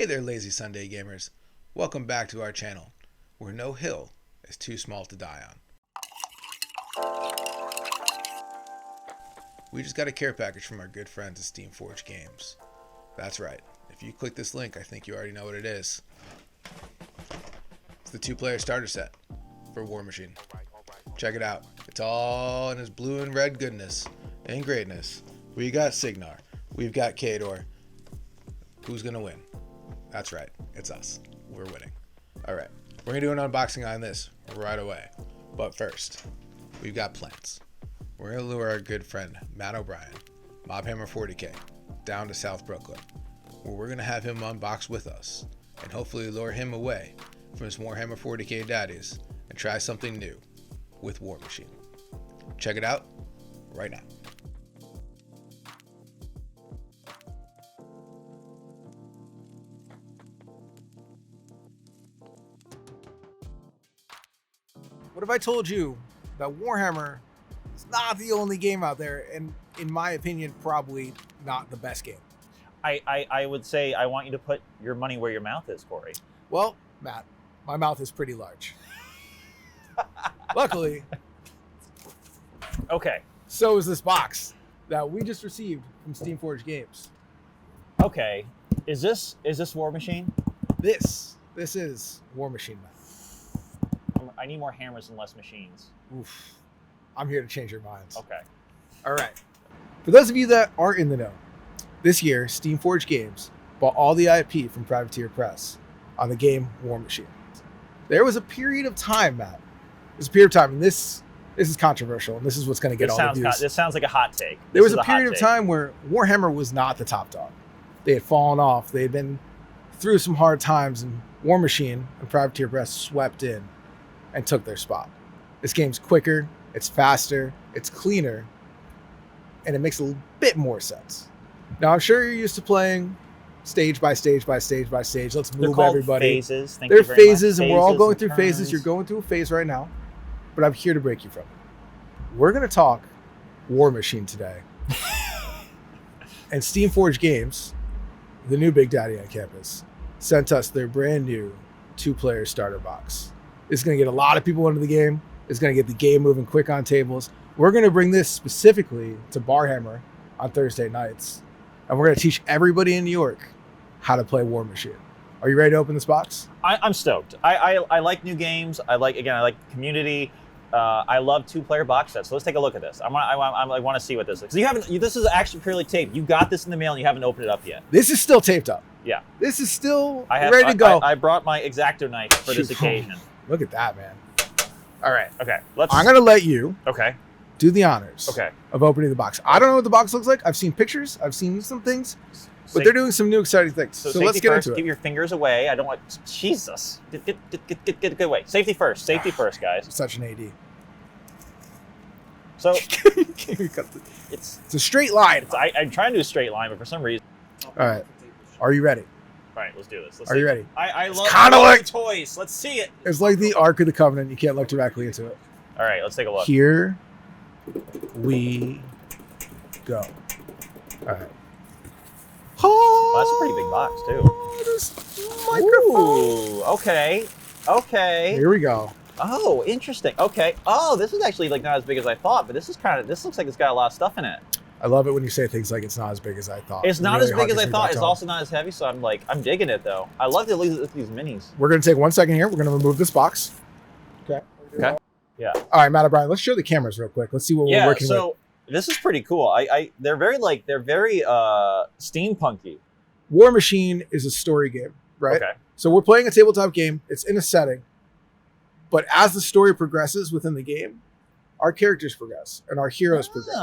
Hey there, lazy Sunday gamers. Welcome back to our channel, where no hill is too small to die on. We just got a care package from our good friends at SteamForged Games. That's right. If you click this link, I think you already know what it is. It's the 2-player starter set for WarMachine. Check it out. It's all in its blue and red goodness and greatness. We got Sigar. We've got Kador. Who's gonna win? That's right, it's us. We're winning. All right, we're gonna do an unboxing on this right away. But first, we've got plans. We're gonna lure our good friend Matt O'Brien, Mobhammer 40K, down to South Brooklyn, where we're gonna have him unbox with us and hopefully lure him away from his Warhammer 40K daddies and try something new with WarMachine. Check it out right now. What if I told you that Warhammer is not the only game out there, and in my opinion, probably not the best game? I would say I want you to put your money where your mouth is, Corey. Well, Matt, my mouth is pretty large. Luckily, Okay. so is this box that we just received from SteamForged Games. Okay. Is this WarMachine? This is WarMachine, Matt. I need more hammers and less machines. Oof. I'm here to change your minds. Okay. All right. For those of you that aren't in the know, this year, SteamForged Games bought all the IP from Privateer Press on the game WarMachine. There was a period of time, Matt. There's a period of time, and this is controversial, and this is what's going to get all the views. This sounds like a hot take. There was a period of time where Warhammer was not the top dog. They had fallen off. They had been through some hard times, and WarMachine and Privateer Press swept in and took their spot. This game's quicker, it's faster, it's cleaner, and it makes a bit more sense. Now, I'm sure you're used to playing stage by stage by stage by stage. Let's move everybody. Phases. They're phases, and we're all going through phases. You're going through a phase right now, but I'm here to break you from it. We're going to talk WarMachine today. And SteamForged Games, the new big daddy on campus, sent us their brand new 2-player starter box. It's going to get a lot of people into the game. It's going to get the game moving quick on tables. We're going to bring this specifically to Warhammer on Thursday nights. And we're going to teach everybody in New York how to play WarMachine. Are you ready to open this box? I'm stoked. I like new games. I like community. I love 2-player box sets. So let's take a look at this. I want to see what this is. This is actually purely taped. You got this in the mail and you haven't opened it up yet. This is still taped up. Yeah. This is still ready to go. I brought my X-Acto knife for this occasion. Look at that, man. All right. Okay. I'm going to let you do the honors of opening the box. I don't know what the box looks like. I've seen pictures. I've seen some things. But they're doing some new exciting things. So let's get into it. Keep your fingers away. I don't want... Jesus. Get away. Safety first. Safety first, guys. Such an AD. So... it's a straight line. I'm trying to do a straight line, but for some reason... All right. Are you ready? All right, let's do this. Are you ready? I love toys. Let's see it. It's like the Ark of the Covenant. You can't look directly into it. All right, let's take a look. Here we go. All right. Oh, that's a pretty big box, too. This microphone. Ooh, okay. Here we go. Oh, interesting. Okay. Oh, this is actually not as big as I thought, but this looks like it's got a lot of stuff in it. I love it when you say things like it's not as big as I thought. It's not really as big as I thought. It's also not as heavy, so I'm digging it though. I love to look at these minis. We're gonna take 1 second here. We're gonna remove this box. Okay. Yeah. All right, Matt O'Brien. Let's show the cameras real quick. Let's see what we're working with. So this is pretty cool. They're very steampunky. WarMachine is a story game, right? Okay. So we're playing a tabletop game. It's in a setting, but as the story progresses within the game, our characters progress and our heroes progress.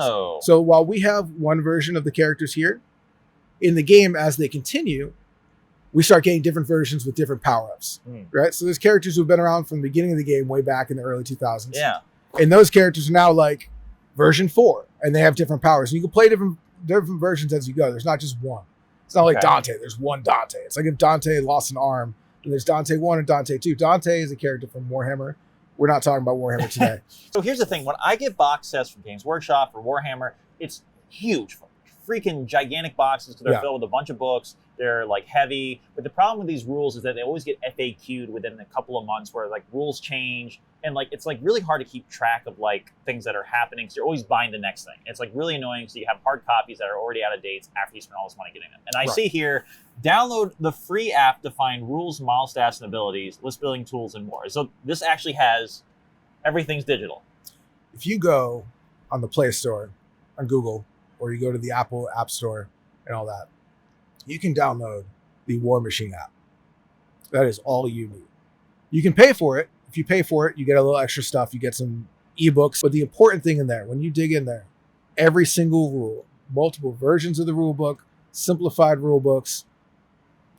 So while we have one version of the characters here, in the game, as they continue, we start getting different versions with different power-ups, right? So there's characters who've been around from the beginning of the game way back in the early 2000s. Yeah. And those characters are now like version 4, and they have different powers. And you can play different versions as you go. There's not just one. It's not like Dante. There's one Dante. It's like if Dante lost an arm, and there's Dante 1 and Dante 2. Dante is a character from Warhammer. We're not talking about Warhammer today. So here's the thing. When I get box sets from Games Workshop or Warhammer, it's huge, freaking gigantic boxes because they're filled with a bunch of books. They're like heavy. But the problem with these rules is that they always get FAQ'd within a couple of months where like rules change. And like it's like really hard to keep track of like things that are happening because you're always buying the next thing. It's like really annoying. So you have hard copies that are already out of dates after you spend all this money getting them. And I see here, download the free app to find rules, model stats, and abilities, list building tools, and more. So this actually has everything's digital. If you go on the Play Store on Google, or you go to the Apple App Store and all that, you can download the WarMachine app. That is all you need. You can pay for it. If you pay for it, you get a little extra stuff. You get some ebooks. But the important thing in there, when you dig in there, every single rule, multiple versions of the rule book, simplified rule books,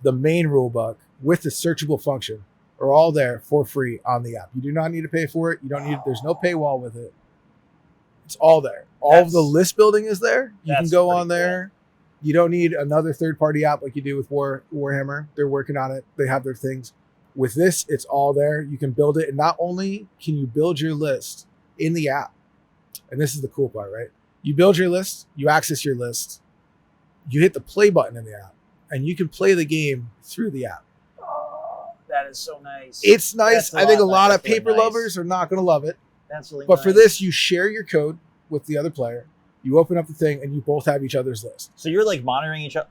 the main rule book with the searchable function are all there for free on the app. You do not need to pay for it. You don't need. There's no paywall with it. It's all there. All of the list building is there. You can go on there. Cool. You don't need another third-party app like you do with Warhammer. They're working on it. They have their things. With this, it's all there. You can build it. And not only can you build your list in the app, and this is the cool part, right? You build your list, you access your list, you hit the play button in the app, and you can play the game through the app. Oh, that is so nice. It's nice. I think a lot of paper lovers are not going to love it. That's really But nice. for this, you share your code with the other player. You open up the thing, and you both have each other's list. So you're like monitoring each other.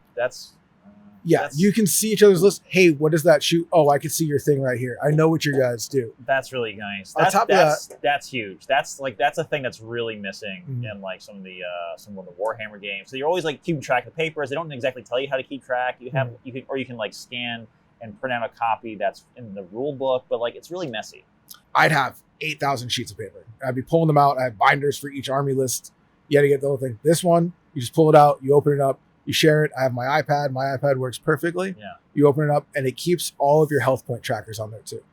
You can see each other's list. Hey, what does that shoot? Oh, I can see your thing right here. I know what your guys do. That's really nice. On top of that, that's huge. That's a thing that's really missing in like some of the Warhammer games. So you're always like keeping track of papers. They don't exactly tell you how to keep track. You can like scan and print out a copy that's in the rule book, but like it's really messy. I'd have 8,000 sheets of paper. I'd be pulling them out. I have binders for each army list. You had to get the whole thing. This one, you just pull it out, you open it up, you share it. I have my iPad. My iPad works perfectly. Yeah. You open it up, and it keeps all of your health point trackers on there too.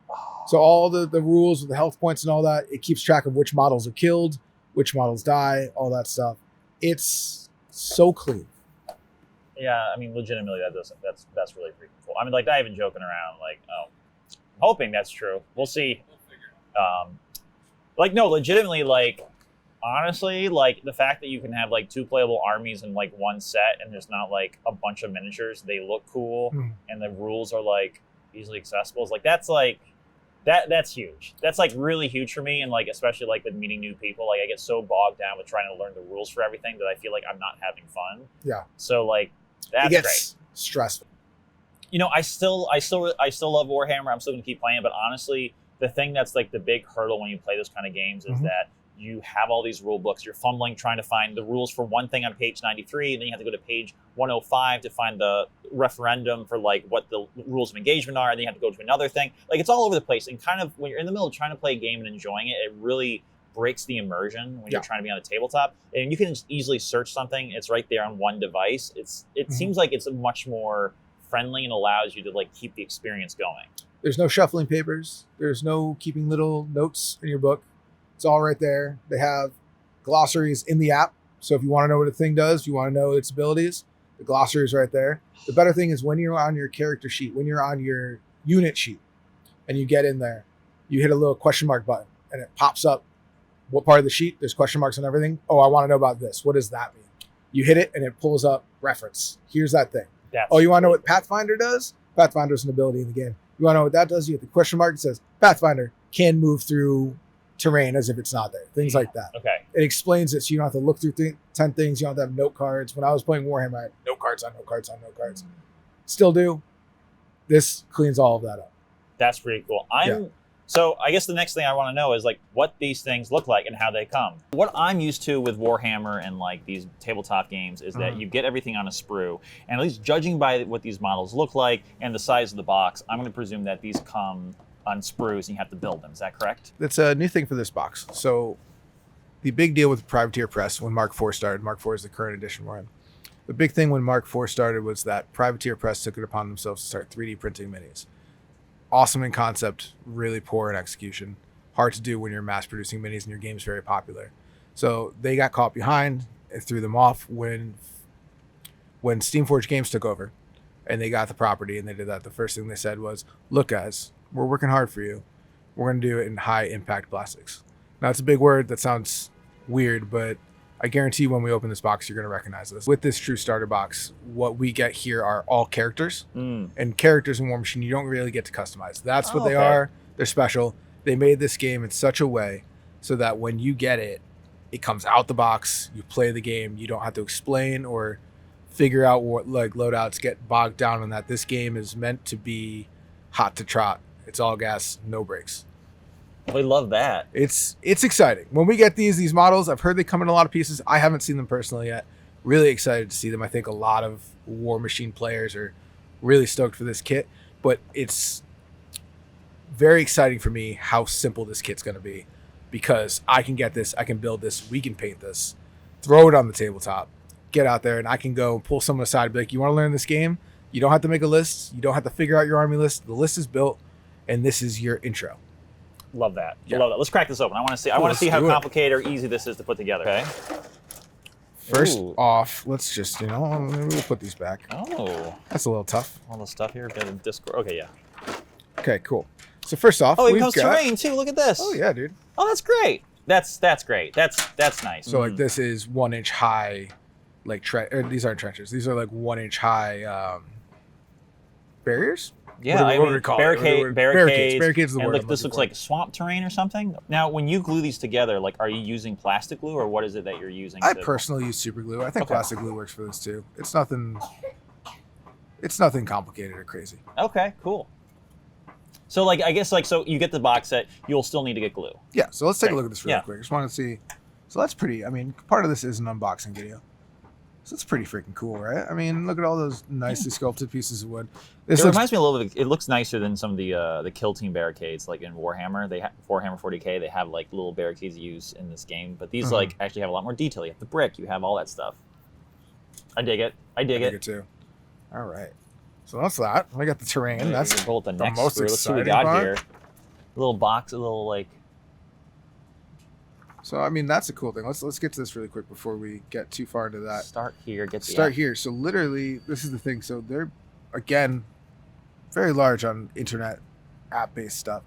So all the rules with the health points and all that, it keeps track of which models are killed, which models die, all that stuff. It's so clean. Yeah, I mean, legitimately, that's really freaking cool. I mean, like, not even joking around. Like, hoping that's true. We'll see. Like, no, legitimately, like, honestly, like, the fact that you can have, like, 2 playable armies in, like, one set and there's not, like, a bunch of miniatures, they look cool, and the rules are, like, easily accessible. It's like, that's huge. That's, like, really huge for me, and, like, especially, like, with meeting new people. Like, I get so bogged down with trying to learn the rules for everything that I feel like I'm not having fun. Yeah. So, like, that's it gets great. Stressful. You know, I still love Warhammer. I'm still gonna keep playing, but honestly, the thing that's like the big hurdle when you play those kind of games is that you have all these rule books. You're fumbling trying to find the rules for one thing on page 93, and then you have to go to page 105 to find the referendum for like what the rules of engagement are, and then you have to go to another thing. Like, it's all over the place, and kind of when you're in the middle of trying to play a game and enjoying it, it really breaks the immersion when you're trying to be on a tabletop. And you can just easily search something. It's right there on one device. It seems like it's much more friendly and allows you to like keep the experience going. There's no shuffling papers. There's no keeping little notes in your book. It's all right there. They have glossaries in the app. So if you want to know what a thing does, if you want to know its abilities, the glossary is right there. The better thing is when you're on your character sheet, when you're on your unit sheet and you get in there, you hit a little question mark button and it pops up what part of the sheet. There's question marks on everything. Oh, I want to know about this. What does that mean? You hit it and it pulls up reference. Here's that thing. You want to know what Pathfinder does? Pathfinder's an ability in the game. You want to know what that does? You hit the question mark. It says Pathfinder can move through terrain as if it's not there. Things like that. Okay. It explains it so you don't have to look through 10 things. You don't have to have note cards. When I was playing Warhammer, I had note cards on note cards on note cards. Still do. This cleans all of that up. That's pretty cool. So I guess the next thing I want to know is like what these things look like and how they come. What I'm used to with Warhammer and like these tabletop games is that you get everything on a sprue, and at least judging by what these models look like and the size of the box, I'm going to presume that these come on sprues and you have to build them. Is that correct? That's a new thing for this box. So the big deal with Privateer Press when Mark IV started, Mark IV is the current edition we're in. The big thing when Mark IV started was that Privateer Press took it upon themselves to start 3D printing minis. Awesome in concept, really poor in execution. Hard to do when you're mass producing minis and your game's very popular. So they got caught behind and threw them off when SteamForged Games took over and they got the property and they did that. The first thing they said was, look guys, we're working hard for you. We're going to do it in high impact plastics. Now it's a big word that sounds weird, but I guarantee when we open this box, you're going to recognize this. With this true starter box, what we get here are all characters. And characters in WarMachine, you don't really get to customize. That's what they are. They're special. They made this game in such a way so that when you get it, it comes out the box, you play the game, you don't have to explain or figure out what like loadouts, get bogged down in that. This game is meant to be hot to trot. It's all gas, no brakes. We love that. It's exciting. When we get these models, I've heard they come in a lot of pieces. I haven't seen them personally yet. Really excited to see them. I think a lot of WarMachine players are really stoked for this kit, but it's very exciting for me how simple this kit's going to be, because I can get this, I can build this, we can paint this, throw it on the tabletop, get out there, and I can go pull someone aside and be like, you want to learn this game? You don't have to make a list. You don't have to figure out your army list. The list is built, and this is your intro. Love that. Yeah. Love that. Let's crack this open. I want to see. I want to see how complicated or easy this is to put together. Okay. First off, let's just we'll put these back. Oh, that's a little tough. All the stuff here. Got a Discord. Okay, yeah. Okay, cool. So first off, it comes terrain too. Look at this. Oh yeah, dude. Oh, that's great. That's great. That's nice. So like this is 1 inch high, like these aren't trenches. These are like 1 inch high barriers. Yeah, barricades. Barricades. And look, this looks like swamp terrain or something. Now, when you glue these together, like, are you using plastic glue, or what is it that you're using? I personally use super glue. I think plastic glue works for this too. It's nothing complicated or crazy. Okay, cool. So, like, I guess, like, so you get the box set, you'll still need to get glue. Yeah. So let's take a look at this really quick. I just want to see. So that's pretty. I mean, part of this is an unboxing video. So it's pretty freaking cool, right? I mean, look at all those nicely sculpted pieces of wood. It reminds me a little bit. It looks nicer than some of the kill team barricades, like in Warhammer. They have Warhammer 40K. They have like little barricades you use in this game, but these like actually have a lot more detail. You have the brick. You have all that stuff. I dig it. I dig it too. All right. So that's that. We got the terrain. That's pull the next most through. Let's see what we got here. A little box, a little like. So I mean that's a cool thing. Let's get to this really quick before we get too far into that. Start here. Start here. So literally, this is the thing. So they're again very large on internet app-based stuff.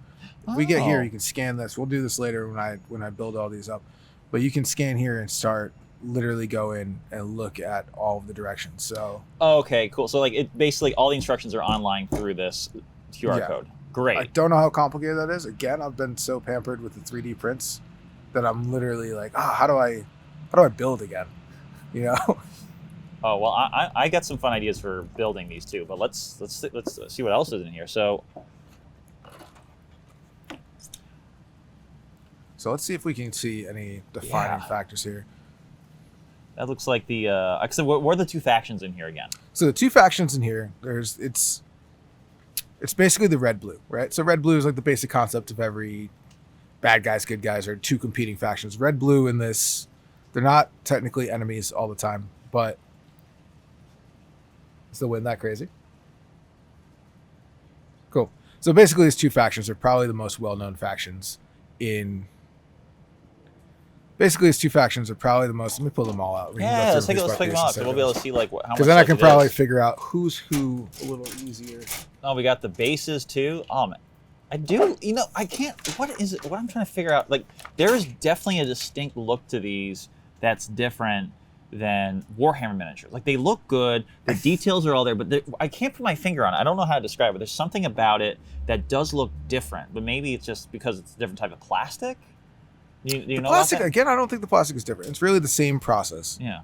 If we get here, you can scan this. We'll do this later when I build all these up. But you can scan here and start literally go in and look at all of the directions. So okay, cool. So like it basically all the instructions are online through this QR code. Great. I don't know how complicated that is. Again, I've been so pampered with the 3D prints that I'm literally like, how do I build again? You know? Oh well, I got some fun ideas for building these too, but let's see what else is in here. So let's see if we can see any defining factors here. That looks like the what are the two factions in here again? So the two factions in here, it's basically the red blue, right? So red blue is like the basic concept of every bad guys, good guys are two competing factions. Red blue in this, they're not technically enemies all the time, but is the wind that crazy? Cool. So basically these two factions are probably the most well-known factions in. Basically, these two factions are probably the most. Let me pull them all out. Let's pick them up, so we'll be able to see like how much. Because then I can probably figure out who's who a little easier. Oh, we got the bases too. Oh man, I do. You know, I can't. What is it? What I'm trying to figure out. Like, there is definitely a distinct look to these that's different than Warhammer miniatures. Like, they look good. The details are all there, but I can't put my finger on it. I don't know how to describe it. There's something about it that does look different, but maybe it's just because it's a different type of plastic. Do you know plastic about that? Again? I don't think the plastic is different. It's really the same process. Yeah.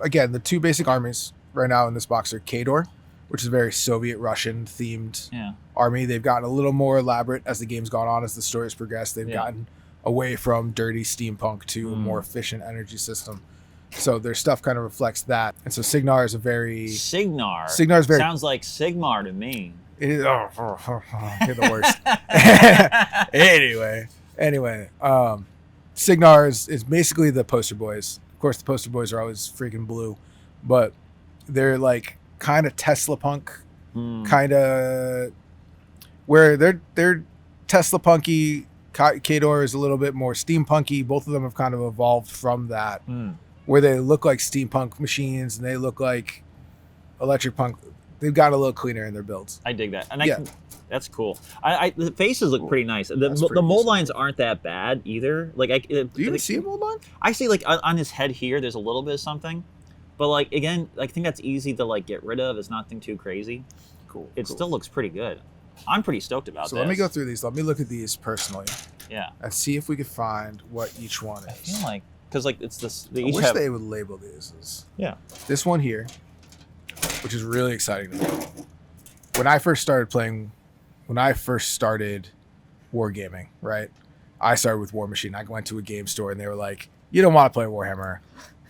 Again, the two basic armies right now in this box are Kador, which is a very Soviet Russian themed army. They've gotten a little more elaborate as the game's gone on, as the story's progressed. They've gotten away from dirty steampunk to a more efficient energy system. So their stuff kind of reflects that. And so Sigar is a very Sigar is very sounds like Sigmar to me. It is. You're the worst. Anyway, Sigar is basically the poster boys. Of course, the poster boys are always freaking blue, but they're like kind of Tesla punk, kind of where they're Tesla punky. Kador is a little bit more steampunky. Both of them have kind of evolved from that, where they look like steampunk machines and they look like electric punk. they've got a little cleaner in their builds. I dig that, and Yeah. that's cool. The faces look pretty nice. The That's pretty mold decent. lines aren't that bad either. Like Do you even see a mold line? I see like on his head here, there's a little bit of something, but like again, I think that's easy to like get rid of. It's nothing too crazy. Cool. It still looks pretty good. I'm pretty stoked about So this. let me go through these. Let me look at these personally Yeah, and see if we could find what each one I is. feel like because like it's this. They I each wish have they would label these as yeah. this one here, which is really exciting to me. When I first started wargaming, right? I started with WarMachine. I went to a game store and they were like, "You don't want to play Warhammer.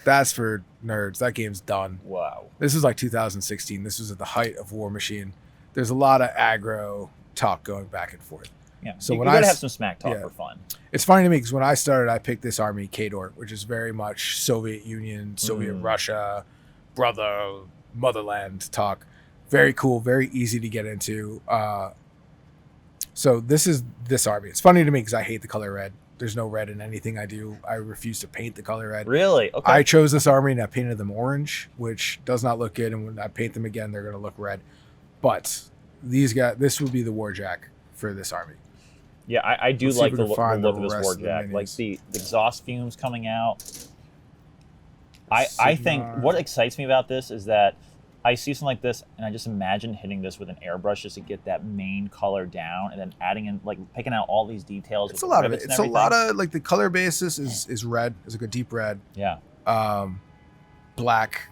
That's for nerds. That game's done." Wow. This was like 2016. This was at the height of WarMachine. There's a lot of aggro talk going back and forth. Yeah. So you when gotta I have s- some smack talk yeah. for fun. It's funny to me because when I started, I picked this army, Kador, which is very much Soviet Union, Soviet Russia, brother, motherland talk. Very cool, very easy to get into. So this is this army. It's funny to me because I hate the color red. There's no red in anything I do. I refuse to paint the color red. Really? Okay. I chose this army and I painted them orange, which does not look good. And when I paint them again, they're going to look red. But these guys, this would be the warjack for this army. Yeah, I do Let's see like if the we can look find of the this rest of the warjack. Like minis. the exhaust fumes coming out. I think Sigar. what excites me about this is that I see something like this and I just imagine hitting this with an airbrush just to get that main color down and then adding in like picking out all these details. It's with a the lot of it. rivets It's and a lot everything. of like the color basis is red. It's like a deep red, Yeah. black,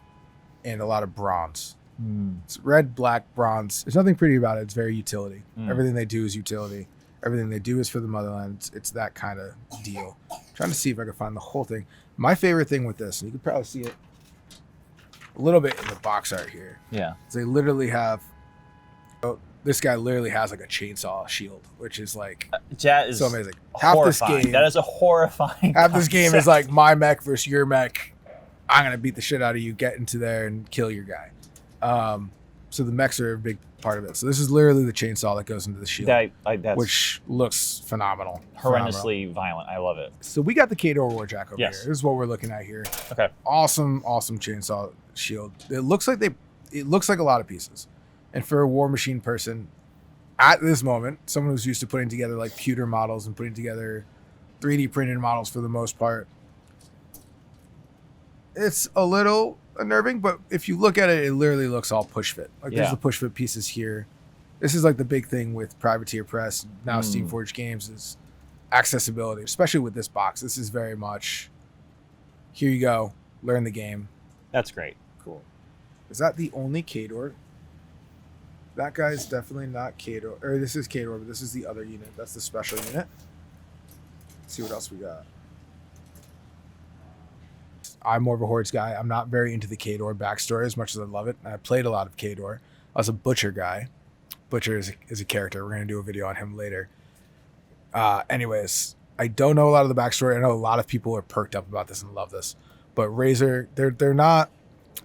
and a lot of bronze. It's red, black, bronze. There's nothing pretty about it. It's very utility. Everything they do is utility. Everything they do is for the motherland. It's that kind of deal. Trying to see if I can find the whole thing. My favorite thing with this, and you can probably see it a little bit in the box art here, Yeah. is they literally have. Oh, this guy literally has like a chainsaw shield, which is like That is so amazing. Half this horrifying. game, That is a horrifying. half this game is concept. like my mech versus your mech. I'm gonna beat the shit out of you. Get into there and kill your guy. So the mechs are a big part of it. So this is literally the chainsaw that goes into the shield, That's which looks phenomenal. Phenomenal. horrendously violent. I love it. So we got the Kador Warjack over Yes. here. This is what we're looking at here. Okay. Awesome chainsaw shield. It looks like a lot of pieces. And for a WarMachine person, at this moment, someone who's used to putting together like pewter models and putting together 3D printed models for the most part, it's a little unnerving, but if you look at it, it literally looks all push fit. Like there's Yeah. the push fit pieces here. This is like the big thing with Privateer Press, now SteamForged Games, is accessibility, especially with this box. This is very much, here you go, learn the game. That's great. Cool. Is that the only Kador? That guy's definitely not Kador. Or this is Kador, but this is the other unit. That's the special unit. Let's see what else we got. I'm more of a Hordes guy. I'm not very into the Kador backstory as much as I love it. I played a lot of Kador. I was a Butcher guy. Butcher is a character. We're going to do a video on him later. Anyways, I don't know a lot of the backstory. I know a lot of people are perked up about this and love this. But Razor, they're not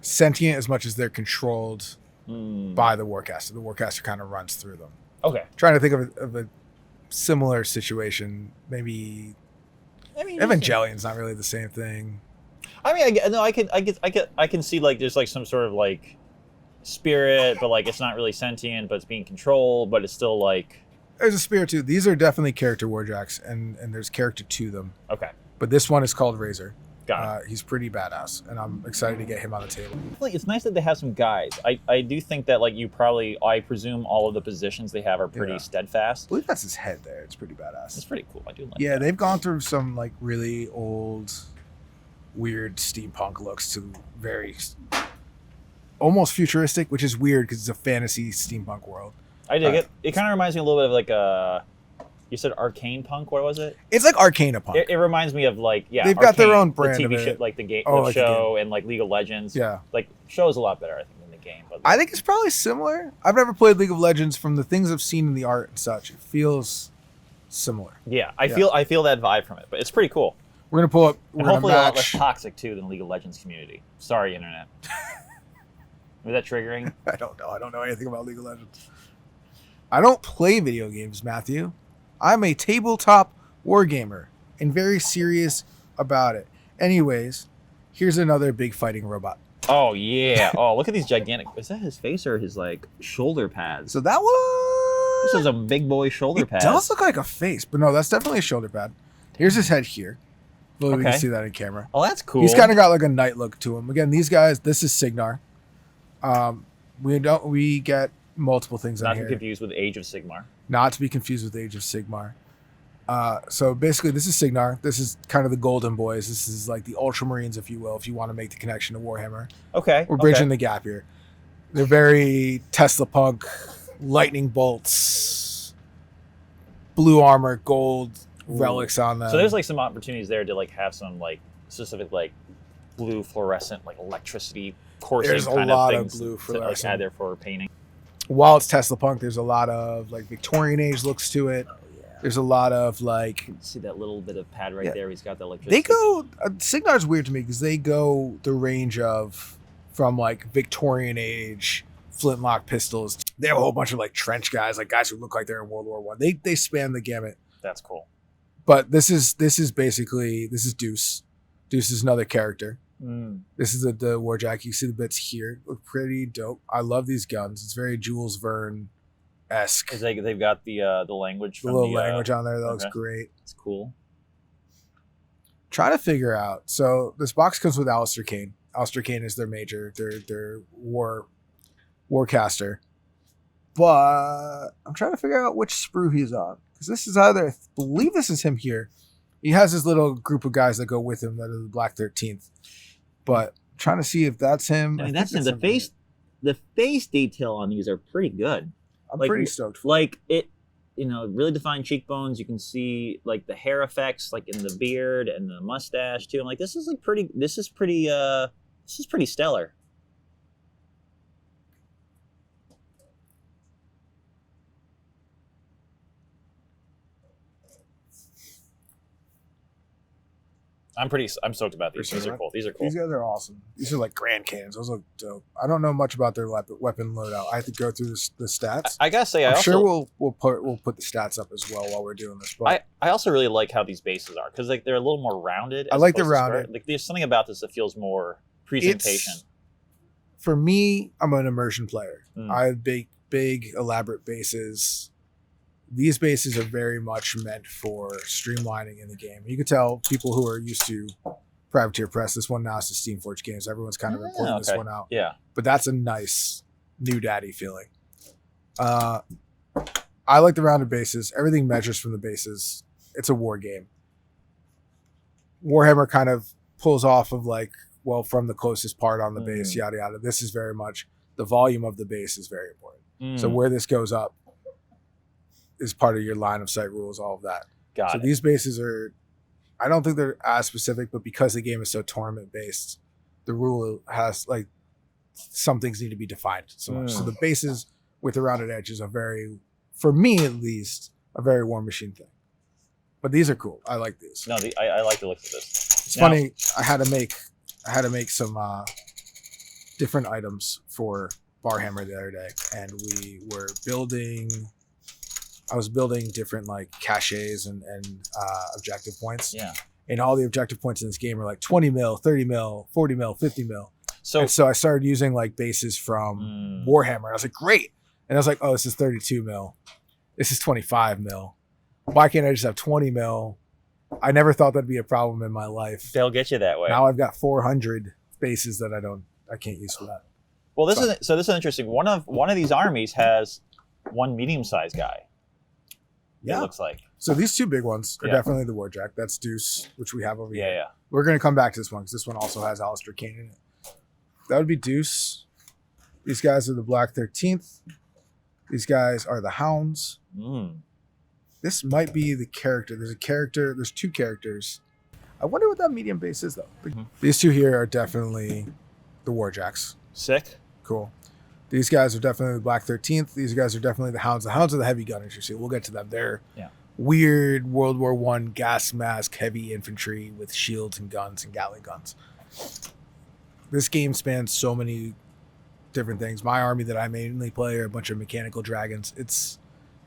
sentient as much as they're controlled by the Warcaster. The Warcaster kind of runs through them. Okay. Trying to think of a similar situation. Maybe I mean, Evangelion's not really the same thing. I mean, I can see like there's like some sort of like spirit, but like it's not really sentient, but it's being controlled, but it's still like There's a spirit too. These are definitely character warjacks, and there's character to them. okay. But this one is called Razor. Got it. He's pretty badass, and I'm excited to get him on the table. Like, it's nice that they have some guys. I do think that like I presume all of the positions they have are pretty Yeah. steadfast. I believe that's his head there. It's pretty badass. It's pretty cool. I do like. Yeah, that. they've gone through some like really old, weird steampunk looks to very almost futuristic, which is weird because it's a fantasy steampunk world. I dig it. It kind of reminds me a little bit of like you said arcane punk. What was it? It's like Arcana punk. It reminds me of like They've got their Arcane, own brand the of TV it. show, like the game, Oh, the like the show, and like League of Legends. Yeah. like show is a lot better, I think, than the game. But I think it's probably similar. I've never played League of Legends. From the things I've seen in the art and such, it feels similar. yeah, I feel that vibe from it. But it's pretty cool. We're gonna pull up. We're And gonna hopefully a lot less match. toxic too than League of Legends community. Sorry, internet. Was that triggering? I don't know. I don't know anything about League of Legends. I don't play video games, Matthew. I'm a tabletop wargamer and very serious about it. Anyways, here's another big fighting robot. Oh yeah. Oh, look at these gigantic. Is that his face or his like shoulder pads? So that was. This is a big boy shoulder pad. It does look like a face, but no, that's definitely a shoulder pad. Here's his head here. Hopefully we can see that in camera. Oh, that's cool. He's kind of got like a knight look to him. Again, these guys. This is Sigar. We get multiple things on here. Not to be confused with Age of Sigmar. Not to be confused with Age of Sigmar. So basically, this is Sigar. This is kind of the Golden Boys. This is like the Ultramarines, if you will, if you want to make the connection to Warhammer. Okay. We're bridging the gap here. They're very Tesla punk, lightning bolts, blue armor, gold relics on them. So there's like some opportunities there to like have some like specific like blue fluorescent like electricity coursing There's a kind lot of of things blue to like fluorescent. add there for painting. While it's Tesla punk, there's a lot of like Victorian age looks to it. There's a lot of like. See that little bit of pad right there? He's got the electricity. They go. Signar's weird to me because they go the range of from like Victorian age flintlock pistols. They have a whole bunch of like trench guys, like guys who look like they're in World War One. They span the gamut. That's cool. But this is basically Deuce. Deuce is another character. This is the Warjack. You see the bits here. Look pretty dope. I love these guns. It's very Jules Verne-esque. They've got the language. The little language on there. That looks great. It's cool. Trying to figure out. So this box comes with Alistair Kane. Alistair Kane is their major, their warcaster. But I'm trying to figure out which sprue he's on. Because this is either, I believe this is him here. He has his little group of guys that go with him that are the Black 13th. But I'm trying to see if that's him. I mean, that's him. The face detail on these are pretty good. I'm pretty stoked for like it, really defined cheekbones. You can see like the hair effects, like in the beard and the mustache too. I'm like, this is pretty stellar. I'm stoked about these. These are cool. These guys are awesome. These are like Grand Cannons. Those look dope. I don't know much about their weapon loadout. I have to go through the stats. I gotta say, I'm sure we'll put the stats up as well while we're doing this. But I also really like how these bases are because like they're a little more rounded. I like the rounded. Like there's something about this that feels more presentation. For me, I'm an immersion player. I have big elaborate bases. These bases are very much meant for streamlining in the game. You can tell people who are used to Privateer Press, this one now is to SteamForged Games. Everyone's kind of importing this one out. Yeah. But that's a nice new daddy feeling. I like the rounded bases. Everything measures from the bases. It's a war game. Warhammer kind of pulls off of from the closest part on the base, yada, yada. This is very much, the volume of the base is very important. So where this goes up is part of your line of sight rules, all of that. Got it. These bases are, I don't think they're as specific, but because the game is so tournament based, the rule has some things need to be defined so much. So the bases with the rounded edges are very, for me at least, a very WarMachine thing. But these are cool. I like these. No, I like the look of this. It's funny. I had to make some different items for Warhammer the other day, and we were building. I was building different caches and objective points. Yeah. And all the objective points in this game are like 20 mil, 30 mil, 40 mil, 50 mil. So I started using bases from Warhammer. I was like, great. And I was like, oh, this is 32 mil. This is 25 mil. Why can't I just have 20 mil? I never thought that'd be a problem in my life. They'll get you that way. Now I've got 400 bases that I can't use for that. Well, this is interesting. One of these armies has one medium-sized guy. Yeah. It looks like. So these two big ones are definitely the Warjack. That's Deuce, which we have over here. Yeah. We're going to come back to this one because this one also has Alistair Kane in it. That would be Deuce. These guys are the Black 13th. These guys are the Hounds. This might be the character. There's two characters. I wonder what that medium base is, though. These two here are definitely the Warjacks. Sick. Cool. These guys are definitely the Black 13th. These guys are definitely the Hounds. The Hounds are the heavy gunners, you see. We'll get to them. They're weird World War I gas mask heavy infantry with shields and guns and Gatling guns. This game spans so many different things. My army that I mainly play are a bunch of mechanical dragons. It's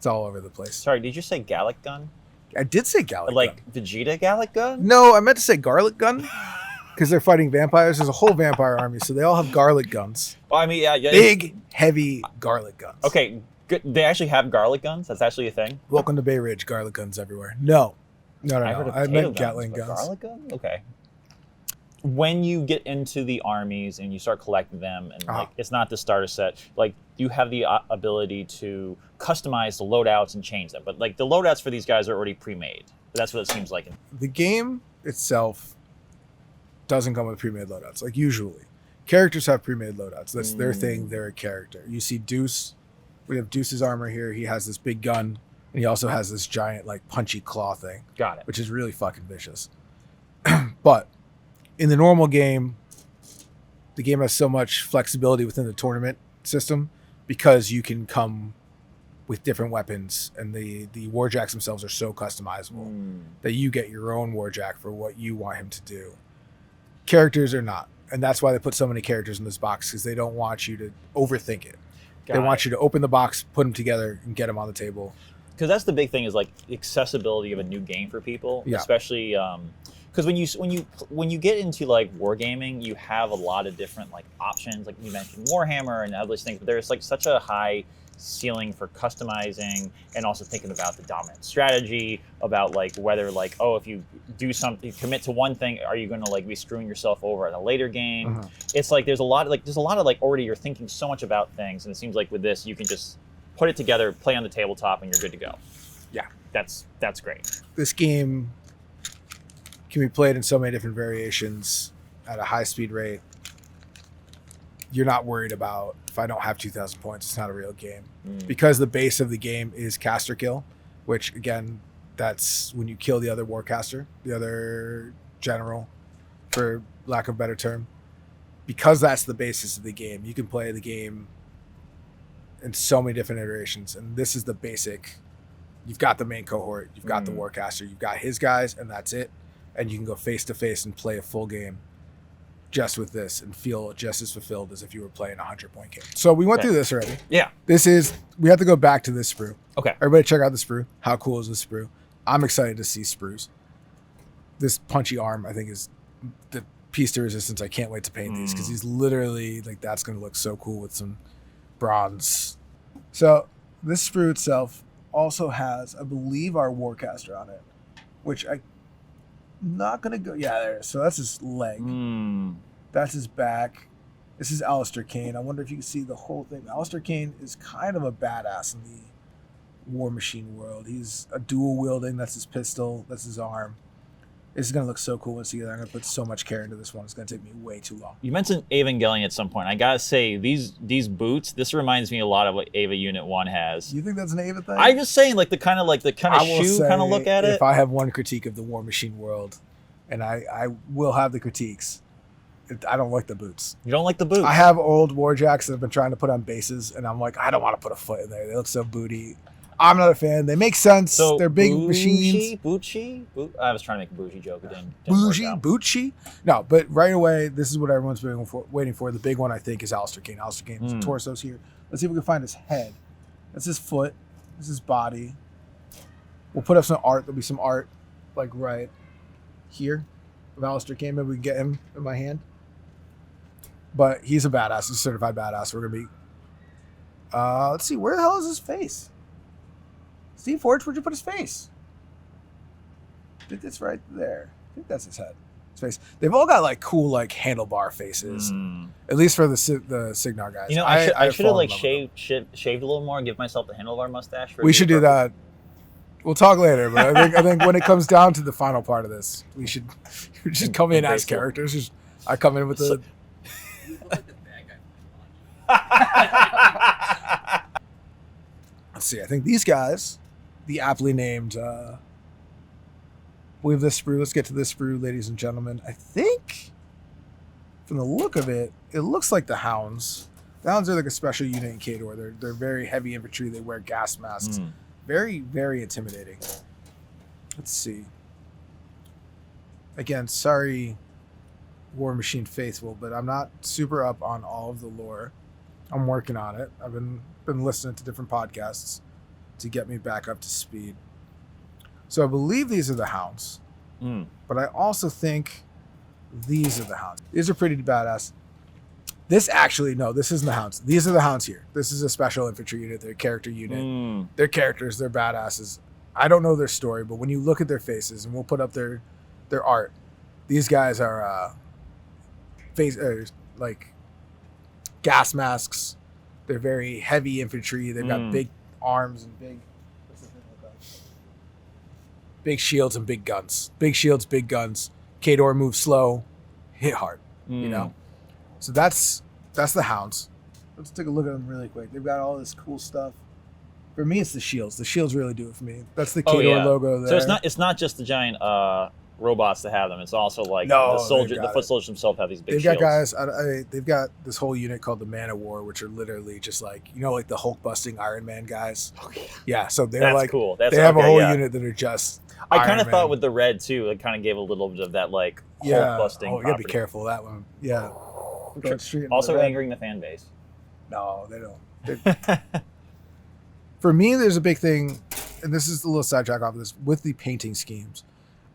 all over the place. Sorry, did you say Gallic gun? I did say Gallic gun. Like Vegeta Gallic gun? No, I meant to say garlic gun. because they're fighting vampires. There's a whole vampire army, so they all have garlic guns. Well, I mean, yeah. Big, heavy garlic guns. Okay, good. They actually have garlic guns. That's actually a thing. Welcome to Bay Ridge. Garlic guns everywhere. No. I heard of I potato meant guns, Gatling but guns. Garlic guns? Okay. When you get into the armies and you start collecting them, and like it's not the starter set, like you have the ability to customize the loadouts and change them. But like the loadouts for these guys are already pre-made. That's what it seems like. The game itself doesn't come with pre-made loadouts. Like usually, characters have pre-made loadouts. That's their thing. They're a character. You see Deuce. We have Deuce's armor here. He has this big gun, and he also has this giant like punchy claw thing. Got it. Which is really fucking vicious. But in the normal game, the game has so much flexibility within the tournament system because you can come with different weapons, and the warjacks themselves are so customizable that you get your own warjack for what you want him to do. Characters are not, and that's why they put so many characters in this box, because they don't want you to overthink it. They want you to open the box, put them together, and get them on the table. Because that's the big thing, is like accessibility of a new game for people, especially because when you get into like wargaming, you have a lot of different like options. Like you mentioned Warhammer and other things, but there's like such a high ceiling for customizing, and also thinking about the dominant strategy, about like whether like, oh, if you do something, commit to one thing, are you going to like be screwing yourself over in a later game? It's like there's a lot of like already you're thinking so much about things, and it seems like with this you can just put it together, play on the tabletop, and you're good to go. Yeah, that's great. This game can be played in so many different variations at a high speed rate. You're not worried about, if I don't have 2,000 points, it's not a real game. Because the base of the game is caster kill, which again, that's when you kill the other warcaster, the other general, for lack of a better term. Because that's the basis of the game, you can play the game in so many different iterations. And this is the basic. You've got the main cohort, you've got the warcaster, you've got his guys, and that's it. And you can go face to face and play a full game just with this and feel just as fulfilled as if you were playing a 100-point game. So we went through this already. Yeah. We have to go back to this sprue. Okay. Everybody check out the sprue. How cool is this sprue? I'm excited to see sprues. This punchy arm, I think, is the piece de resistance. I can't wait to paint these, because he's literally like, that's going to look so cool with some bronze. So this sprue itself also has, I believe, our warcaster on it, which I'm not going to go. Yeah, there it is. So that's his leg. That's his back. This is Alistair Kane. I wonder if you can see the whole thing. Alistair Kane is kind of a badass in the WarMachine world. He's a dual wielding. That's his pistol. That's his arm. This is going to look so cool once together. I'm going to put so much care into this one. It's going to take me way too long. You mentioned Evangelion at some point. I got to say, these boots, this reminds me a lot of what Ava Unit 1 has. You think that's an Ava thing? I'm just saying, like the kind of shoe kind of look at it. If I have one critique of the WarMachine world, and I will have the critiques, I don't like the boots. You don't like the boots? I have old warjacks that I've been trying to put on bases, and I'm like, I don't want to put a foot in there. They look so booty. I'm not a fan. They make sense. So they're big machines. I was trying to make a bougie joke. It didn't Bougie? No, but right away, this is what everyone's waiting for. The big one, I think, is Alistair Kane. Alistair Kane's torso's here. Let's see if we can find his head. That's his foot. This is his body. We'll put up some art. There'll be some art, like right here of Alistair Kane. Maybe we can get him in my hand. But he's a badass. He's a certified badass. We're going to be... let's see. Where the hell is his face? SteamForged, where'd you put his face? I think it's right there. I think that's his head. His face. They've all got like cool like handlebar faces. At least for the Sigar guys. You know, I should have like shaved a little more and give myself the handlebar mustache. We should do that. We'll talk later, but I think when it comes down to the final part of this, we should just come in as characters. I come in with the... Let's see. I think these guys, the aptly named, we have this sprue. Let's get to this sprue, ladies and gentlemen. I think, from the look of it, it looks like the Hounds. The Hounds are like a special unit in Kador. They're very heavy infantry. They wear gas masks. Very, very intimidating. Let's see. Again, sorry, WarMachine faithful, but I'm not super up on all of the lore. I'm working on it. I've been listening to different podcasts to get me back up to speed. So I believe these are the Hounds. But I also think These are the Hounds. These are pretty badass. This actually, no, this isn't the Hounds. These are the Hounds here. This is a special infantry unit. They're a character unit. They're characters. They're badasses. I don't know their story, but when you look at their faces, and we'll put up their art, these guys are like gas masks. They're very heavy infantry. They've got big arms and big shields and big guns. Big shields, big guns. Kador moves slow, hit hard. You know. So that's the Hounds. Let's take a look at them really quick. They've got all this cool stuff. For me, it's the shields. The shields really do it for me. That's the Kador logo there. So it's not just the giant robots that have them. It's also like the foot soldiers themselves have these big shields. They've got guys. They've got this whole unit called the Man of War, which are literally just like like the Hulk busting Iron Man guys. Oh, yeah. So they're like cool. They have a whole unit that are just. I kind of thought with the red too, it kind of gave a little bit of that like Hulk busting. Oh, you gotta be careful of that one. Yeah. Also angering the fan base. No, they don't. For me, there's a big thing, and this is a little sidetrack off of this, with the painting schemes.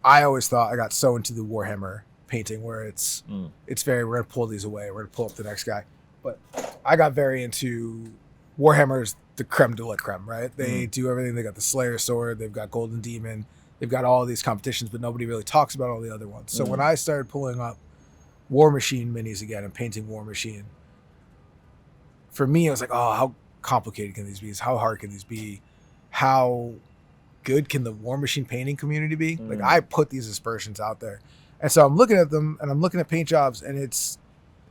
I always thought I got so into the Warhammer painting where it's very, we're going to pull these away. We're going to pull up the next guy. But I got very into Warhammer's the creme de la creme, right? They do everything. They got the Slayer Sword. They've got Golden Demon. They've got all these competitions, but nobody really talks about all the other ones. So when I started pulling up WarMachine minis again and painting WarMachine, for me, I was like, oh, how complicated can these be? How hard can these be? How good can the WarMachine painting community be? Like, I put these aspersions out there. And so I'm looking at them, and I'm looking at paint jobs, and it's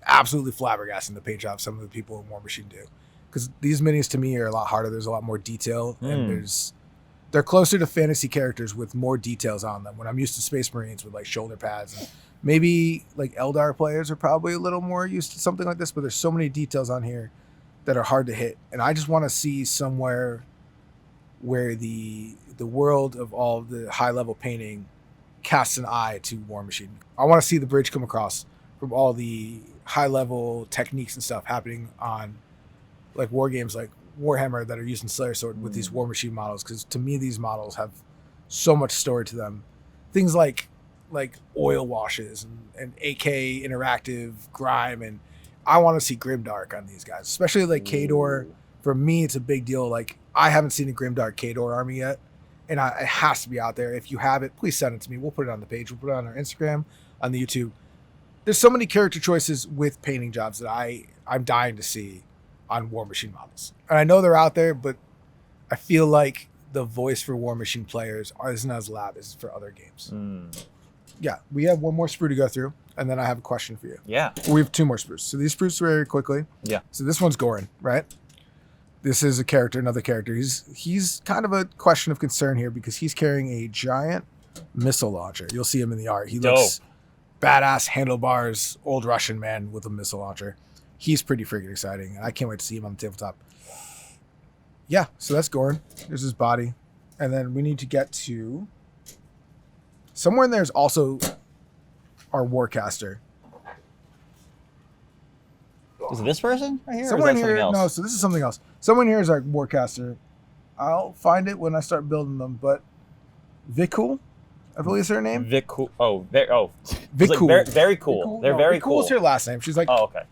absolutely flabbergasting the paint jobs some of the people in WarMachine do. Because these minis, to me, are a lot harder. There's a lot more detail, and they're closer to fantasy characters with more details on them. When I'm used to Space Marines with, like, shoulder pads, and maybe, like, Eldar players are probably a little more used to something like this, but there's so many details on here that are hard to hit. And I just want to see somewhere where the world of all of the high-level painting casts an eye to WarMachine. I want to see the bridge come across from all the high-level techniques and stuff happening on like war games like Warhammer that are using Slayer Sword with these WarMachine models, because to me these models have so much story to them. Things like oil washes and AK interactive grime, and I want to see grimdark on these guys, especially like Kador. For me, it's a big deal. Like, I haven't seen a grimdark Kador army yet, and it has to be out there. If you have it, please send it to me. We'll put it on the page. We'll put it on our Instagram, on the YouTube. There's so many character choices with painting jobs that I'm dying to see on WarMachine models. And I know they're out there, but I feel like the voice for WarMachine players isn't as loud as for other games. Yeah, we have one more sprue to go through, and then I have a question for you. Yeah. We have two more sprues. So these sprues very quickly. Yeah. So this one's Goran, right? This is another character. He's kind of a question of concern here because he's carrying a giant missile launcher. You'll see him in the art. He looks badass, handlebars, old Russian man with a missile launcher. He's pretty freaking exciting. I can't wait to see him on the tabletop. Yeah, so that's Goran. There's his body. And then we need to get to... Somewhere in there is also our Warcaster. Is it this person right here? Somewhere or is that in here, something else? no, so this is something else. Someone here is our Warcaster. I'll find it when I start building them, but Vikul, I believe is her name. Vikul. Oh, Vikul. Vikul. Very cool. They're very cool. Vikul's her last name. She's like, oh, okay.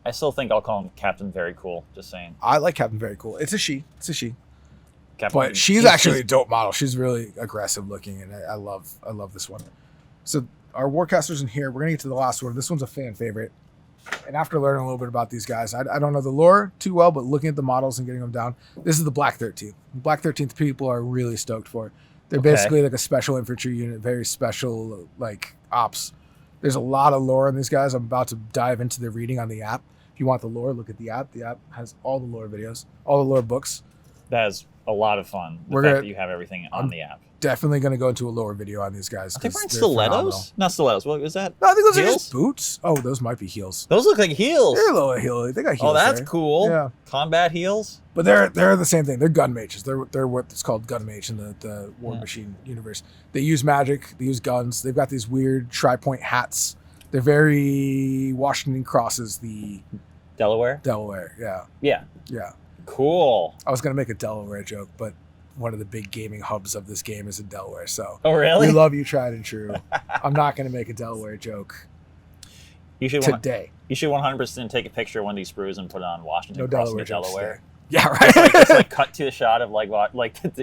I still think I'll call him Captain Very Cool. Just saying. I like Captain Very Cool. It's a she. Captain, but she's actually a dope model. She's really aggressive looking, and I love this one. So our Warcaster's in here. We're gonna get to the last one. This one's a fan favorite. And after learning a little bit about these guys, I don't know the lore too well, but looking at the models and getting them down, this is the Black 13th. Black 13th people are really stoked for it. They're basically like a special infantry unit, very special like ops. There's a lot of lore on these guys. I'm about to dive into the reading on the app. If you want the lore, look at the app. The app has all the lore videos, all the lore books. That is a lot of fun. The fact that you have everything on the app. Definitely going to go into a lore video on these guys. Are they wearing stilettos? Not stilettos. What is that? No, I think those heels? are just boots. Oh, those might be heels. Those look like heels. They're a little heel. They got heels. Oh, that's there. cool. Yeah. Combat heels. But they're the same thing. They're gun mages. They're what's called gun mage in the WarMachine universe. They use magic. They use guns. They've got these weird tri-point hats. They're very Washington crosses the Delaware. Yeah. Cool. I was gonna make a Delaware joke, but one of the big gaming hubs of this game is in Delaware. So oh really? We love you, tried and true. I'm not gonna make a Delaware joke. today. You should 100% take a picture of one of these sprues and put it on Washington. No crossing Delaware to Delaware. Yeah, right. It's like cut to a shot of like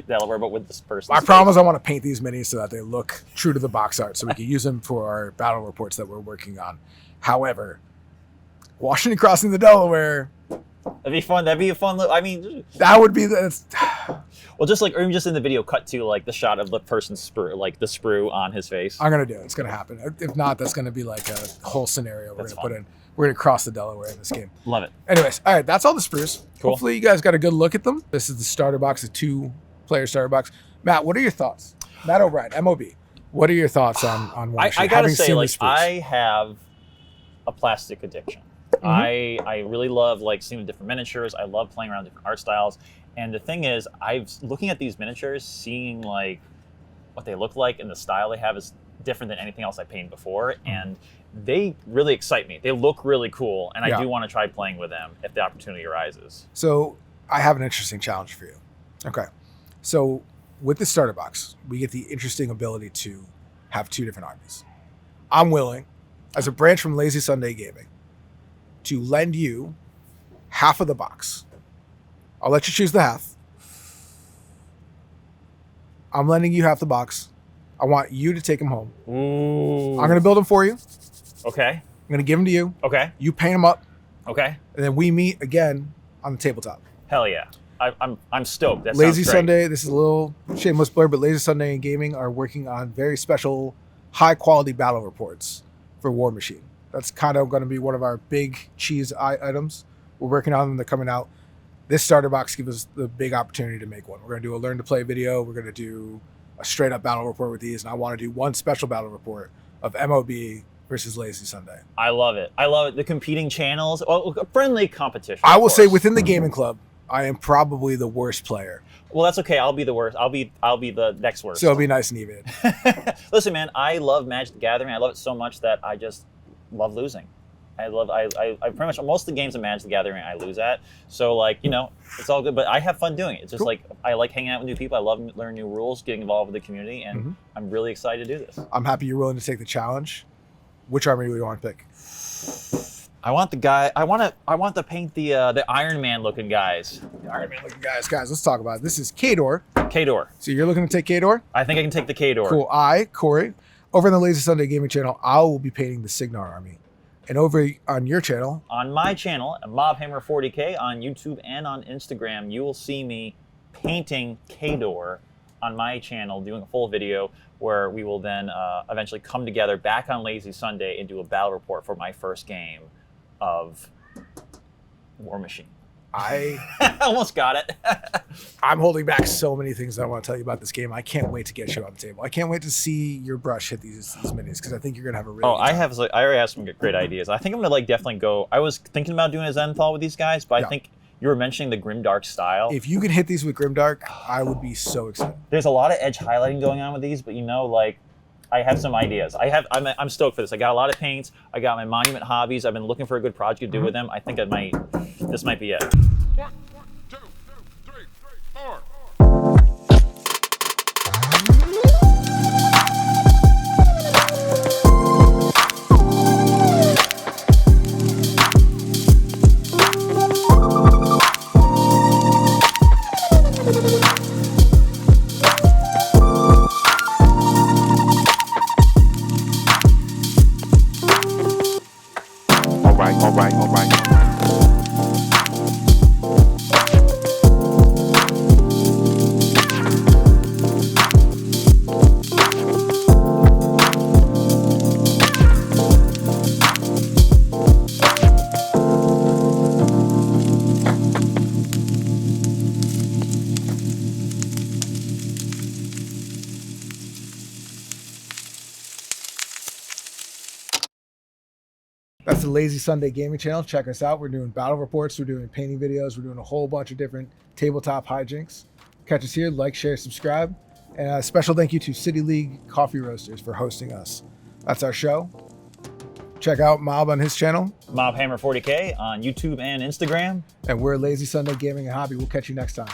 Delaware, but with this person. My problem is I want to paint these minis so that they look true to the box art, so we can use them for our battle reports that we're working on. However, Washington crossing the Delaware. That'd be fun. That'd be a fun look. I mean, that would be the. Well, just like, or even just in the video, cut to like the shot of the person's sprue, like the sprue on his face. I'm gonna do it. It's gonna happen. If not, that's gonna be like a whole scenario we're That's gonna fun. put in. We're gonna cross the Delaware in this game. Love it. Anyways, all right, that's all the sprues. Cool. Hopefully you guys got a good look at them. This is the starter box, the 2-player starter box. Matt, what are your thoughts? Matt O'Brien, MOB. What are your thoughts on WarMachine? I gotta having say, seen the like, sprues? I have a plastic addiction. I really love like seeing the different miniatures. I love playing around different art styles. And the thing is, looking at these miniatures, seeing like what they look like and the style they have is different than anything else I painted before. And they really excite me. They look really cool, and I do want to try playing with them if the opportunity arises. So I have an interesting challenge for you. Okay. So with the starter box, we get the interesting ability to have 2 different armies. I'm willing, as a branch from Lazy Sunday Gaming, to lend you half of the box. I'll let you choose the half. I'm lending you half the box. I want you to take them home. Ooh. I'm going to build them for you. Okay. I'm going to give them to you. Okay. You paint them up, Okay. and then we meet again on the tabletop. Hell yeah. I'm stoked. That Lazy sounds great. Sunday, this is a little shameless blur, but Lazy Sunday and Gaming are working on very special, high-quality battle reports for WarMachine. That's kind of going to be one of our big cheese items. We're working on them. They're coming out. This starter box gives us the big opportunity to make one. We're going to do a learn-to-play video. We're going to do a straight-up battle report with these, and I want to do one special battle report of MOB versus Lazy Sunday. I love it. I love it. The competing channels, well, a friendly competition. I of will say course. within the gaming club, I am probably the worst player. Well, that's okay. I'll be the worst. I'll be the next worst. So it'll be nice and even. Listen, man, I love Magic the Gathering. I love it so much that I just love losing. I pretty much most of the games of Magic the Gathering I lose at. So like, you know, it's all good, but I have fun doing it. It's just like, I like hanging out with new people. I love learning new rules, getting involved with the community, and I'm really excited to do this. I'm happy you're willing to take the challenge. Which army do you want to pick? I want the guy. I want to paint the Iron Man looking guys. The Iron Man looking guys. Guys, let's talk about it. This is Kador. Kador. So you're looking to take Kador? I think I can take the Kador. Cool. Corey, over on the Lazy Sunday Gaming channel, I will be painting the Sigar army. And over on your channel, on my channel, Mobhammer 40K on YouTube and on Instagram, you will see me painting Kador on my channel, doing a full video where we will then eventually come together back on Lazy Sunday and do a battle report for my first game of WarMachine. I almost got it. I'm holding back so many things that I want to tell you about this game. I can't wait to get you on the table. I can't wait to see your brush hit these minis because I think you're gonna have a really. I already have some great ideas. I think I'm gonna definitely go. I was thinking about doing a Zenthal with these guys, but I think you were mentioning the Grimdark style. If you could hit these with Grimdark, I would be so excited. There's a lot of edge highlighting going on with these, but you know, like, I have some ideas. I'm stoked for this. I got a lot of paints. I got my monument hobbies. I've been looking for a good project to do with them. I think this might be it. 1, 2, 3, 4. All right. That's the Lazy Sunday Gaming channel. Check us out. We're doing battle reports. We're doing painting videos. We're doing a whole bunch of different tabletop hijinks. Catch us here. Like, share, subscribe. And a special thank you to City League Coffee Roasters for hosting us. That's our show. Check out Mob on his channel. Mobhammer 40K on YouTube and Instagram. And we're Lazy Sunday Gaming and Hobby. We'll catch you next time.